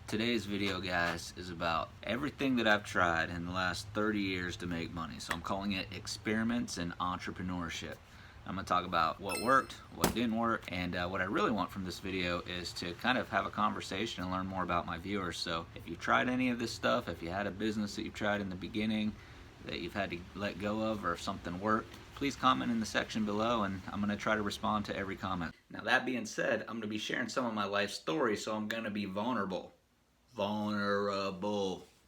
Today's video, guys, is about everything that I've tried in the last 30 years to make money. So I'm calling it Experiments in Entrepreneurship. I'm going to talk about what worked, what didn't work, and what I really want from this video is to kind of have a conversation and learn more about my viewers. So if you've tried any of this stuff, if you had a business that you've tried in the beginning that you've had to let go of, or if something worked, please comment in the section below and I'm going to try to respond to every comment. Now that being said, I'm going to be sharing some of my life story, so I'm going to be vulnerable.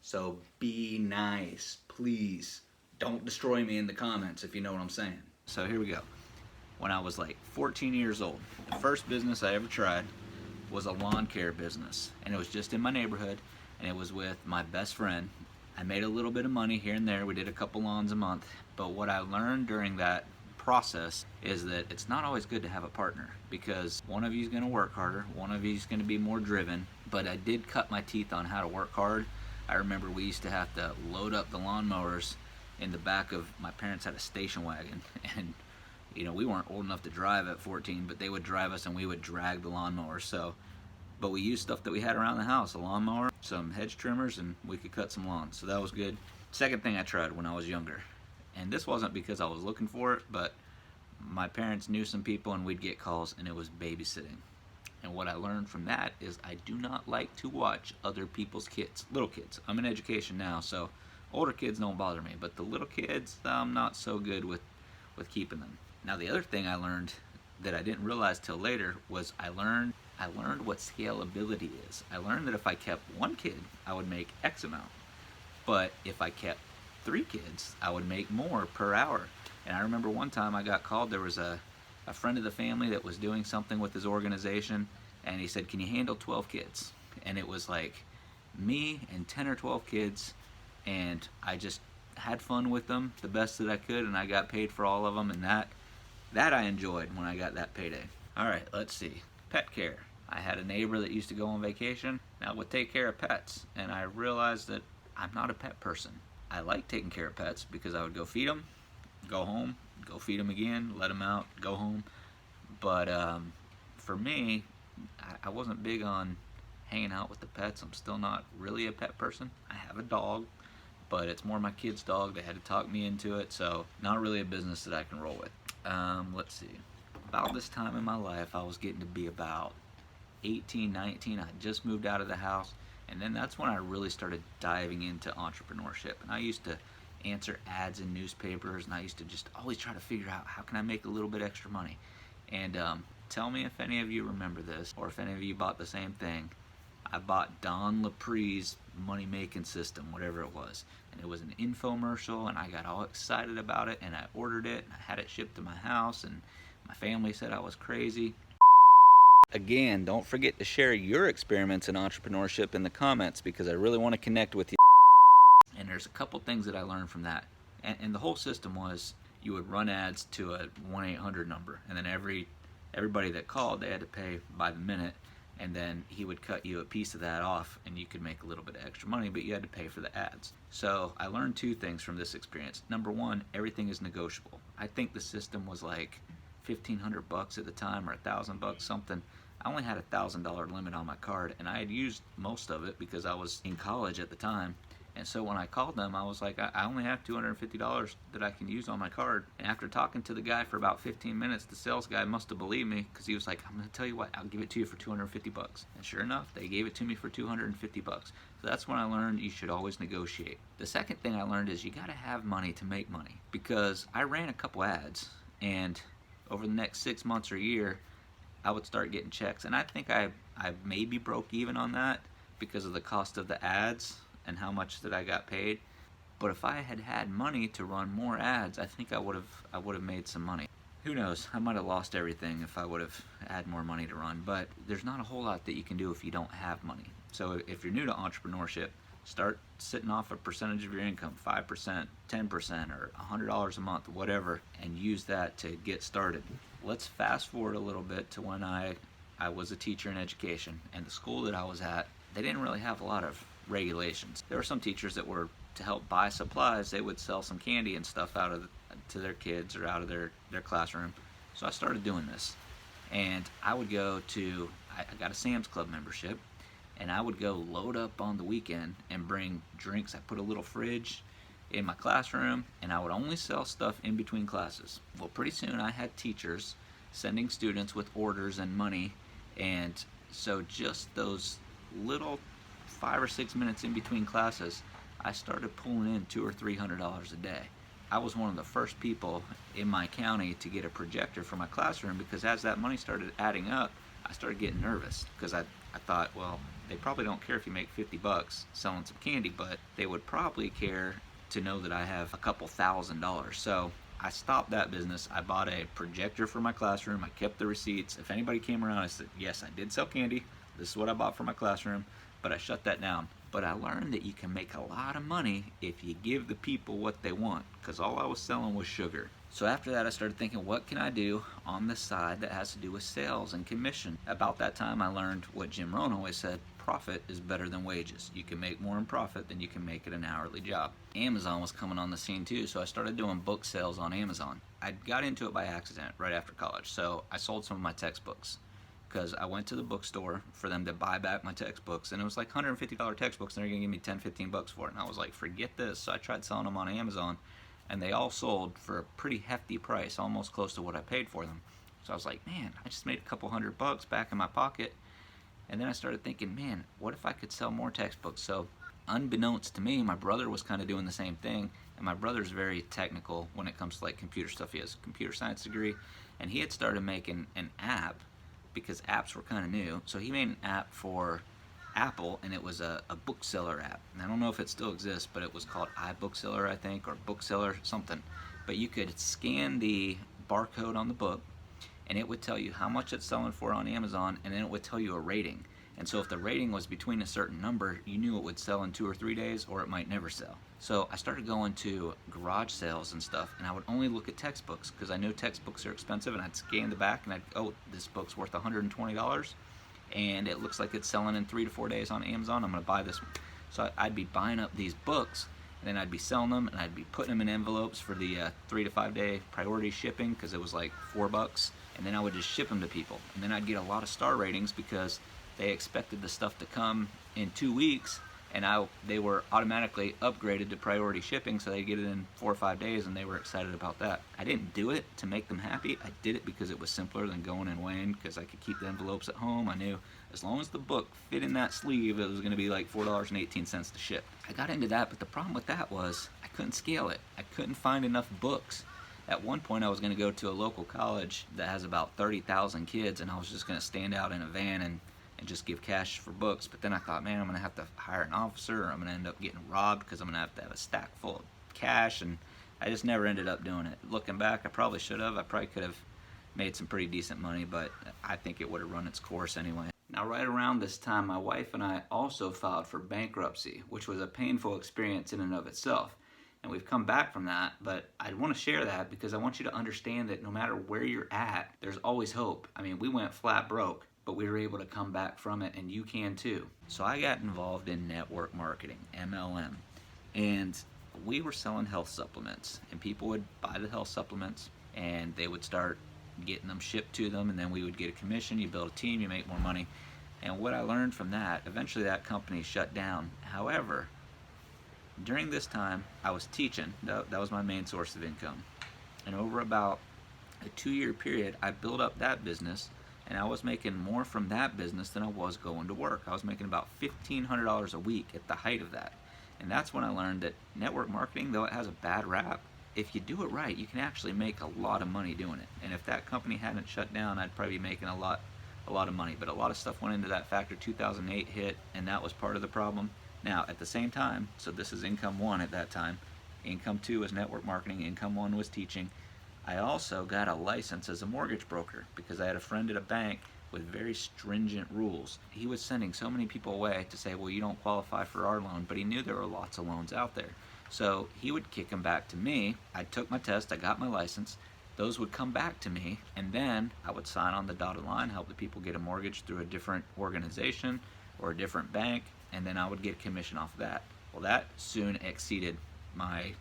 So be nice, please. Don't destroy me in the comments if you know what I'm saying. So here we go. When I was like 14 years old, the first business I ever tried was a lawn care business, and it was just in my neighborhood, and it was with my best friend. I made a little bit of money here and there. We did a couple lawns a month, but what I learned during that process is that it's not always good to have a partner, because one of you is going to work harder, one of you is going to be more driven. But I did cut my teeth on how to work hard. I remember we used to have to load up the lawnmowers in the back of, my parents had a station wagon, and you know, we weren't old enough to drive at 14, but they would drive us and we would drag the lawnmowers. So but we used stuff that we had around the house, a lawnmower, some hedge trimmers, and we could cut some lawns, so that was good. Second thing I tried when I was younger, and this wasn't because I was looking for it, but my parents knew some people and we'd get calls, and it was babysitting. And what I learned from that is I do not like to watch other people's kids, little kids. I'm in education now, so older kids don't bother me, but the little kids, I'm not so good with keeping them. Now the other thing I learned that I didn't realize till later was I learned what scalability is. I learned that if I kept one kid, I would make X amount. But if I kept 3 kids, I would make more per hour. And I remember one time I got called, there was a friend of the family that was doing something with his organization, and he said, "Can you handle 12 kids?" And it was like me and 10 or 12 kids, and I just had fun with them the best that I could, and I got paid for all of them, and that I enjoyed when I got that payday. All right, let's see. Pet care. I had a neighbor that used to go on vacation, now would take care of pets, and I realized that I'm not a pet person. I like taking care of pets because I would go feed them, go home, go feed them again, let them out, go home. But for me, I wasn't big on hanging out with the pets. I'm still not really a pet person. I have a dog, but it's more my kid's dog. They had to talk me into it, so not really a business that I can roll with. Let's see. About this time in my life, I was getting to be about 18, 19. I just moved out of the house, and then that's when I really started diving into entrepreneurship. And I used to answer ads in newspapers, and I used to just always try to figure out how can I make a little bit extra money. And tell me if any of you remember this, or if any of you bought the same thing. I bought Don Lapre's money-making system, whatever it was, and it was an infomercial, and I got all excited about it, and I ordered it, and I had it shipped to my house, and my family said I was crazy. Again, don't forget to share your experiments in entrepreneurship in the comments, because I really want to connect with you. And there's a couple things that I learned from that. And the whole system was you would run ads to a 1-800 number, and then everybody that called, they had to pay by the minute, and then he would cut you a piece of that off, and you could make a little bit of extra money, but you had to pay for the ads. So I learned 2 things from this experience. Number one, everything is negotiable. I think the system was like $1,500 at the time, or $1,000, something. I only had a $1,000 limit on my card, and I had used most of it because I was in college at the time. And so when I called them, I was like, I only have $250 that I can use on my card. And after talking to the guy for about 15 minutes, the sales guy must have believed me, because he was like, "I'm going to tell you what, I'll give it to you for $250. And sure enough, they gave it to me for $250. So that's when I learned you should always negotiate. The second thing I learned is you got to have money to make money, because I ran a couple ads, and over the next 6 months or a year, I would start getting checks. And I think I maybe broke even on that because of the cost of the ads and how much that I got paid. But if I had had money to run more ads, I think I would have made some money. Who knows? I might have lost everything if I would have had more money to run. But there's not a whole lot that you can do if you don't have money. So if you're new to entrepreneurship, start sitting off a percentage of your income, 5%, 10%, or $100 a month, whatever, and use that to get started. Let's fast forward a little bit to when I was a teacher in education, and the school that I was at, they didn't really have a lot of regulations. There were some teachers that were, to help buy supplies, they would sell some candy and stuff to their kids or out of their classroom. So I started doing this, and I would go to, I got a Sam's Club membership, and I would go load up on the weekend and bring drinks. I put a little fridge in my classroom, and I would only sell stuff in between classes. Well, pretty soon I had teachers sending students with orders and money, and so just those little 5 or 6 minutes in between classes, I started pulling in $200 or $300 a day. I was one of the first people in my county to get a projector for my classroom, because as that money started adding up, I started getting nervous, because I thought, well, they probably don't care if you make 50 bucks selling some candy, but they would probably care to know that I have a couple $1,000s. So I stopped that business. I bought a projector for my classroom. I kept the receipts. If anybody came around, I said, yes, I did sell candy. This is what I bought for my classroom, but I shut that down. But I learned that you can make a lot of money if you give the people what they want, because all I was selling was sugar. So after that, I started thinking, what can I do on the side that has to do with sales and commission? About that time, I learned what Jim Rohn always said: profit is better than wages. You can make more in profit than you can make at an hourly job. Amazon was coming on the scene too, so I started doing book sales on Amazon. I got into it by accident right after college, so I sold some of my textbooks, because I went to the bookstore for them to buy back my textbooks, and it was like $150 textbooks, and they're gonna give me 10-15 bucks for it. And I was like, forget this. So I tried selling them on Amazon, and they all sold for a pretty hefty price, almost close to what I paid for them. So I was like, man, I just made a couple $100 back in my pocket. And then I started thinking, man, what if I could sell more textbooks? So unbeknownst to me, my brother was kind of doing the same thing, and my brother's very technical when it comes to like computer stuff. He has a computer science degree, and he had started making an app, because apps were kind of new. So he made an app for Apple, and it was a bookseller app. And I don't know if it still exists, but it was called iBookseller, I think, or Bookseller something. But you could scan the barcode on the book, and it would tell you how much it's selling for on Amazon, and then it would tell you a rating. And so if the rating was between a certain number, you knew it would sell in 2 or 3 days, or it might never sell. So I started going to garage sales and stuff, and I would only look at textbooks, because I knew textbooks are expensive, and I'd scan the back, and oh, this book's worth $120, and it looks like it's selling in 3 to 4 days on Amazon. I'm gonna buy this one. So I'd be buying up these books, and then I'd be selling them, and I'd be putting them in envelopes for the 3 to 5 day priority shipping, because it was like $4, and then I would just ship them to people. And then I'd get a lot of star ratings, because they expected the stuff to come in 2 weeks, and they were automatically upgraded to priority shipping, so they'd get it in 4 or 5 days, and they were excited about that. I didn't do it to make them happy. I did it because it was simpler than going and weighing, because I could keep the envelopes at home. I knew as long as the book fit in that sleeve, it was going to be like $4.18 to ship. I got into that, but the problem with that was I couldn't scale it. I couldn't find enough books. At one point, I was going to go to a local college that has about 30,000 kids, and I was just going to stand out in a van and just give cash for books. But then I thought, man, I'm gonna have to hire an officer, or I'm gonna end up getting robbed, because I'm gonna have to have a stack full of cash, and I just never ended up doing it. Looking back, I probably should have. I probably could have made some pretty decent money, but I think it would have run its course anyway. Now, right around this time, my wife and I also filed for bankruptcy, which was a painful experience in and of itself. And we've come back from that, but I want to share that because I want you to understand that no matter where you're at, there's always hope. I mean, we went flat broke, but we were able to come back from it, and you can too. So I got involved in network marketing, MLM, and we were selling health supplements, and people would buy the health supplements, and they would start getting them shipped to them, and then we would get a commission. You build a team, you make more money. And what I learned from that, eventually that company shut down. However, during this time, I was teaching. That was my main source of income. And over about a 2-year period, I built up that business, and I was making more from that business than I was going to work. I was making about $1,500 a week at the height of that. And that's when I learned that network marketing, though it has a bad rap, if you do it right, you can actually make a lot of money doing it. And if that company hadn't shut down, I'd probably be making a lot of money. But a lot of stuff went into that factor. 2008 hit, and that was part of the problem. Now, at the same time, so this is income one at that time. Income two was network marketing. Income one was teaching. I also got a license as a mortgage broker because I had a friend at a bank with very stringent rules. He was sending so many people away to say, well, you don't qualify for our loan, but he knew there were lots of loans out there. So he would kick them back to me. I took my test, I got my license. Those would come back to me, and then I would sign on the dotted line, help the people get a mortgage through a different organization or a different bank, and then I would get a commission off of that. Well, that soon exceeded my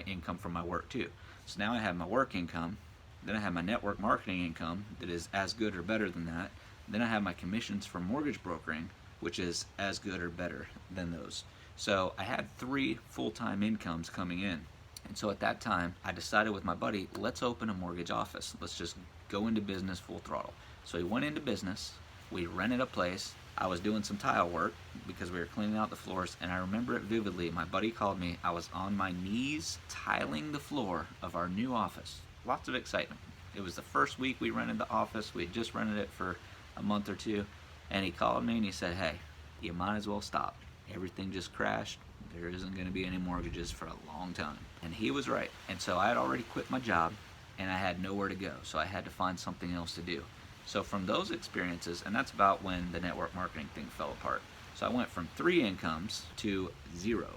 income from my work too. So now I have my work income, then I have my network marketing income that is as good or better than that, then I have my commissions from mortgage brokering. which is as good or better than those. So I had 3 full-time incomes coming in. And so at that time, I decided with my buddy, let's open a mortgage office. Let's just go into business full throttle. So we went into business, we rented a place. I was doing some tile work because we were cleaning out the floors, and I remember it vividly. My buddy called me. I was on my knees tiling the floor of our new office. Lots of excitement. It was the first week we rented the office. We had just rented it for a month or two, and he called me and he said, hey, you might as well stop. Everything just crashed. There isn't going to be any mortgages for a long time. And he was right. And so I had already quit my job, and I had nowhere to go. So I had to find something else to do. So from those experiences, and that's about when the network marketing thing fell apart. So I went from 3 incomes to 0.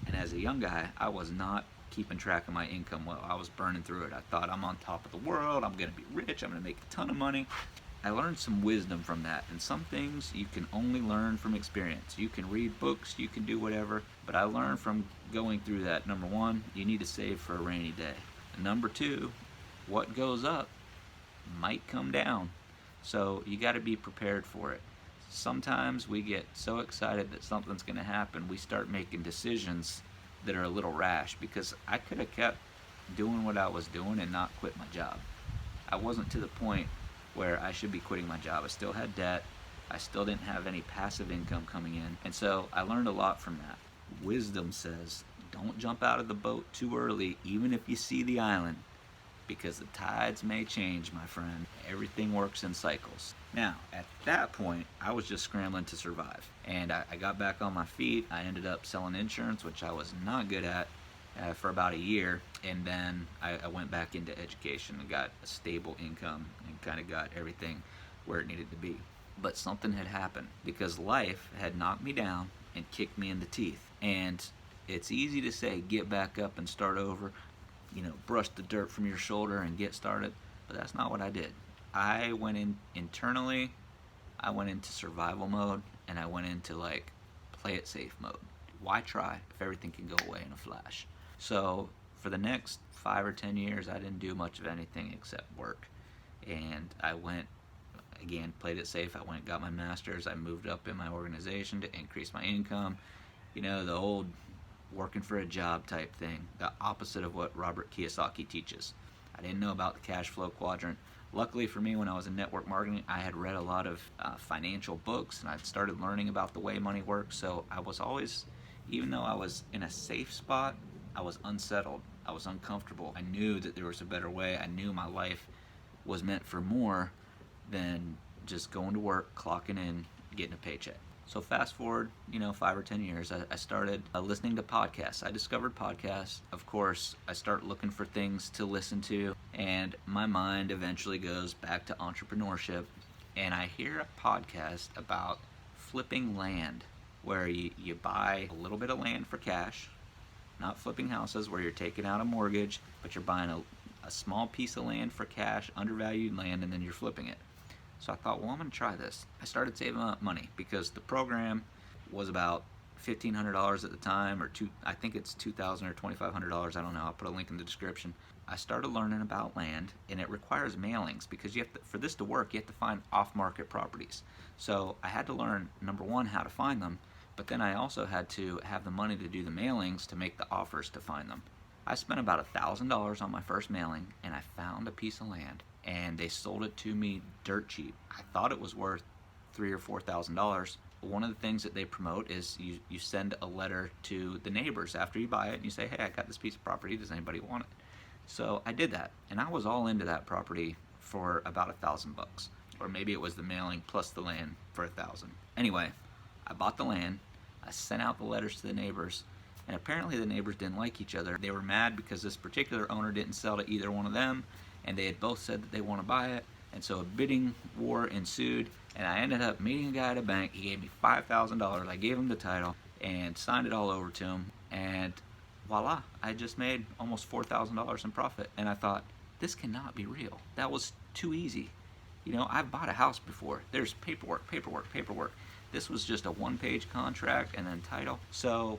And as a young guy, I was not keeping track of my income well. I was burning through it. I thought, I'm on top of the world. I'm going to be rich. I'm going to make a ton of money. I learned some wisdom from that, and some things you can only learn from experience. You can read books, you can do whatever, but I learned from going through that. Number 1, you need to save for a rainy day. And number 2, what goes up might come down, so you got to be prepared for it. Sometimes we get so excited that something's going to happen, we start making decisions that are a little rash, because I could have kept doing what I was doing and not quit my job. I wasn't to the point where I should be quitting my job. I still had debt. I still didn't have any passive income coming in. And so I learned a lot from that. Wisdom says, don't jump out of the boat too early, even if you see the island, because the tides may change, my friend. Everything works in cycles. Now, at that point, I was just scrambling to survive. And I got back on my feet. I ended up selling insurance, which I was not good at, for about a year, and then I went back into education and got a stable income and kind of got everything where it needed to be. But something had happened, because life had knocked me down and kicked me in the teeth. And it's easy to say, get back up and start over, brush the dirt from your shoulder and get started, but that's not what I did. I went in internally, I went into survival mode, and I went into play it safe mode. Why try if everything can go away in a flash? So for the next 5 or 10 years, I didn't do much of anything except work. And I went, again, played it safe. I went and got my master's. I moved up in my organization to increase my income. The old working for a job type thing, the opposite of what Robert Kiyosaki teaches. I didn't know about the cash flow quadrant. Luckily for me, when I was in network marketing, I had read a lot of financial books, and I'd started learning about the way money works. So I was always, even though I was in a safe spot, I was unsettled. I was uncomfortable. I knew that there was a better way. I knew my life was meant for more than just going to work, clocking in, getting a paycheck. So fast forward, 5 or 10 years, I started listening to podcasts. I discovered podcasts. Of course, I start looking for things to listen to, and my mind eventually goes back to entrepreneurship, and I hear a podcast about flipping land, where you buy a little bit of land for cash, not flipping houses where you're taking out a mortgage, but you're buying a small piece of land for cash, undervalued land, and then you're flipping it. So I thought, well, I'm going to try this. I started saving up money because the program was about $1,500 at the time, or I think it's $2,000 or $2,500. I don't know. I'll put a link in the description. I started learning about land, and it requires mailings, because for this to work, you have to find off-market properties. So I had to learn, number 1, how to find them, but then I also had to have the money to do the mailings to make the offers to find them. I spent about $1,000 on my first mailing, and I found a piece of land, and they sold it to me dirt cheap. I thought it was worth $3,000 or $4,000. One of the things that they promote is you send a letter to the neighbors after you buy it, and you say, hey, I got this piece of property. Does anybody want it? So I did that, and I was all into that property for about $1,000, or maybe it was the mailing plus the land for $1,000. Anyway, I bought the land. I sent out the letters to the neighbors, and apparently the neighbors didn't like each other. They were mad because this particular owner didn't sell to either one of them, and they had both said that they want to buy it, and so a bidding war ensued, and I ended up meeting a guy at a bank. He gave me $5,000. I gave him the title and signed it all over to him, and voila, I just made almost $4,000 in profit. And I thought, this cannot be real. That was too easy. I've bought a house before. There's paperwork. This was just a 1-page contract and then title. So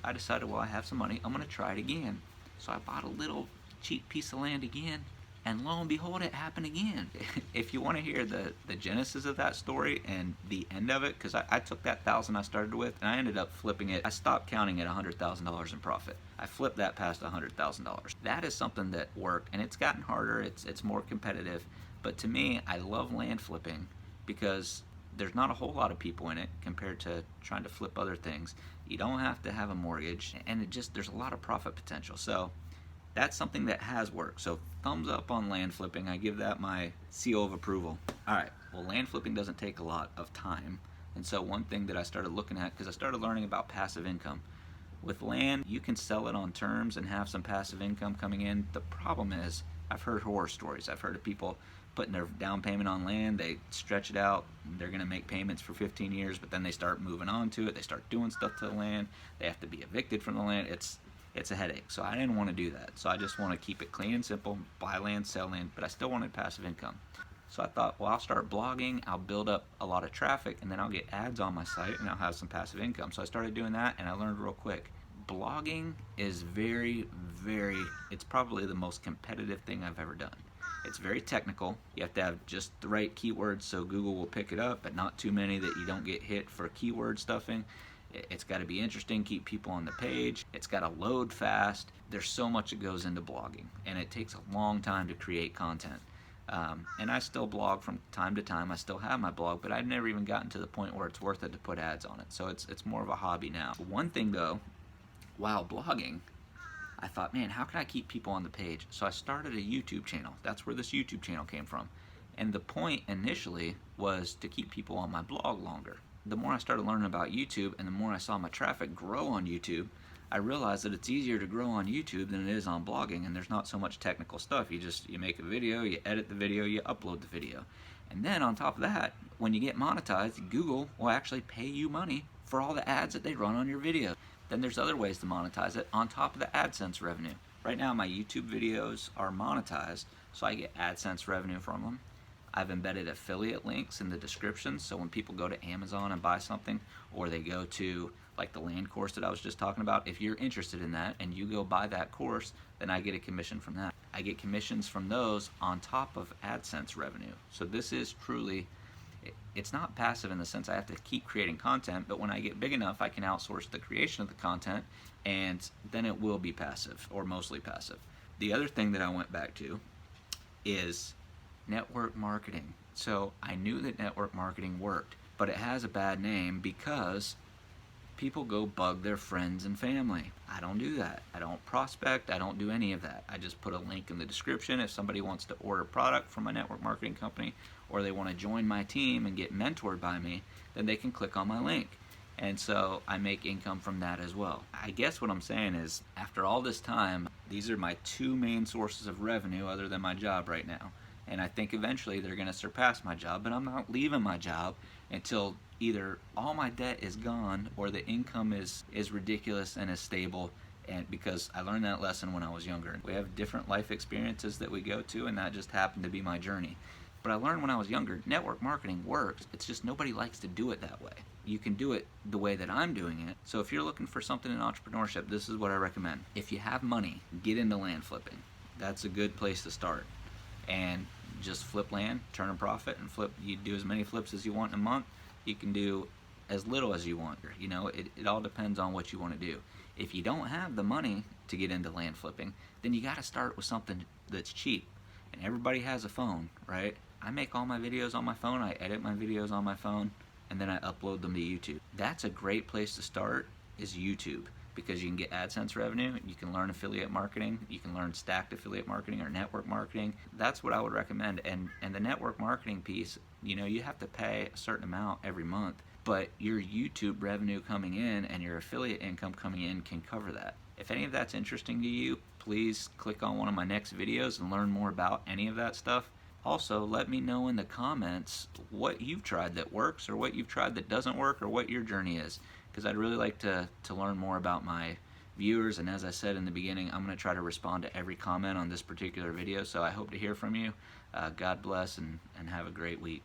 I decided, well, I have some money. I'm going to try it again. So I bought a little cheap piece of land again, And lo and behold, it happened again. If you want to hear the genesis of that story and the end of it, because I took that 1,000 I started with and I ended up flipping it. I stopped counting at $100,000 in profit. I flipped that past $100,000. That is something that worked, and it's gotten harder. It's more competitive. But to me, I love land flipping because there's not a whole lot of people in it compared to trying to flip other things. You don't have to have a mortgage, and there's a lot of profit potential. So that's something that has worked. So thumbs up on land flipping. I give that my seal of approval. All right, well, land flipping doesn't take a lot of time. And so one thing that I started looking at, because I started learning about passive income. With land, you can sell it on terms and have some passive income coming in. The problem is, I've heard horror stories. I've heard of people putting their down payment on land, they stretch it out, they're going to make payments for 15 years, but then they start moving on to it, they start doing stuff to the land, they have to be evicted from the land. It's a headache. So I didn't want to do that. So I just want to keep it clean and simple, buy land, sell land, but I still wanted passive income. So I thought, well, I'll start blogging, I'll build up a lot of traffic, and then I'll get ads on my site and I'll have some passive income. So I started doing that, and I learned real quick. Blogging is it's probably the most competitive thing I've ever done. It's very technical. You have to have just the right keywords so Google will pick it up, but not too many that you don't get hit for keyword stuffing. It's got to be interesting, keep people on the page. It's got to load fast. There's so much that goes into blogging, and it takes a long time to create content. And I still blog from time to time. I still have my blog, but I've never even gotten to the point where it's worth it to put ads on it. So it's more of a hobby now. One thing though, while blogging, I thought, man, how can I keep people on the page? So I started a YouTube channel. That's where this YouTube channel came from. And the point initially was to keep people on my blog longer. The more I started learning about YouTube and the more I saw my traffic grow on YouTube, I realized that it's easier to grow on YouTube than it is on blogging, and there's not so much technical stuff. You make a video, you edit the video, you upload the video. And then on top of that, when you get monetized, Google will actually pay you money for all the ads that they run on your video. Then there's other ways to monetize it on top of the AdSense revenue. Right now my YouTube videos are monetized, so I get AdSense revenue from them. I've embedded affiliate links in the description, so when people go to Amazon and buy something, or they go to like the land course that I was just talking about, if you're interested in that and you go buy that course, then I get a commission from that. I get commissions from those on top of AdSense revenue. So this is truly, it's not passive in the sense I have to keep creating content, but when I get big enough, I can outsource the creation of the content, and then it will be passive, or mostly passive. The other thing that I went back to is network marketing. So I knew that network marketing worked, but it has a bad name because people go bug their friends and family. I don't do that. I don't prospect. I don't do any of that. I just put a link in the description. If somebody wants to order product from my network marketing company, or they want to join my team and get mentored by me, then they can click on my link. And so I make income from that as well. I guess what I'm saying is, after all this time, these are my two main sources of revenue other than my job right now. And I think eventually they're going to surpass my job, but I'm not leaving my job until either all my debt is gone or the income is ridiculous and is stable. And because I learned that lesson when I was younger. We have different life experiences that we go to, and that just happened to be my journey. But I learned when I was younger, network marketing works. It's just nobody likes to do it that way. You can do it the way that I'm doing it. So if you're looking for something in entrepreneurship, this is what I recommend. If you have money, get into land flipping. That's a good place to start. And just flip land, turn a profit, and flip. You do as many flips as you want in a month. You can do as little as you want. You know, it all depends on what you want to do. If you don't have the money to get into land flipping, then you got to start with something that's cheap. And everybody has a phone, right? I make all my videos on my phone. I edit my videos on my phone, and then I upload them to YouTube. That's a great place to start, is YouTube, because you can get AdSense revenue, you can learn affiliate marketing, you can learn stacked affiliate marketing or network marketing. That's what I would recommend. And the network marketing piece, you know, you have to pay a certain amount every month, but your YouTube revenue coming in and your affiliate income coming in can cover that. If any of that's interesting to you, please click on one of my next videos and learn more about any of that stuff. Also, let me know in the comments what you've tried that works, or what you've tried that doesn't work, or what your journey is, because I'd really like to learn more about my viewers. And as I said in the beginning, I'm going to try to respond to every comment on this particular video, so I hope to hear from you. God bless, and have a great week.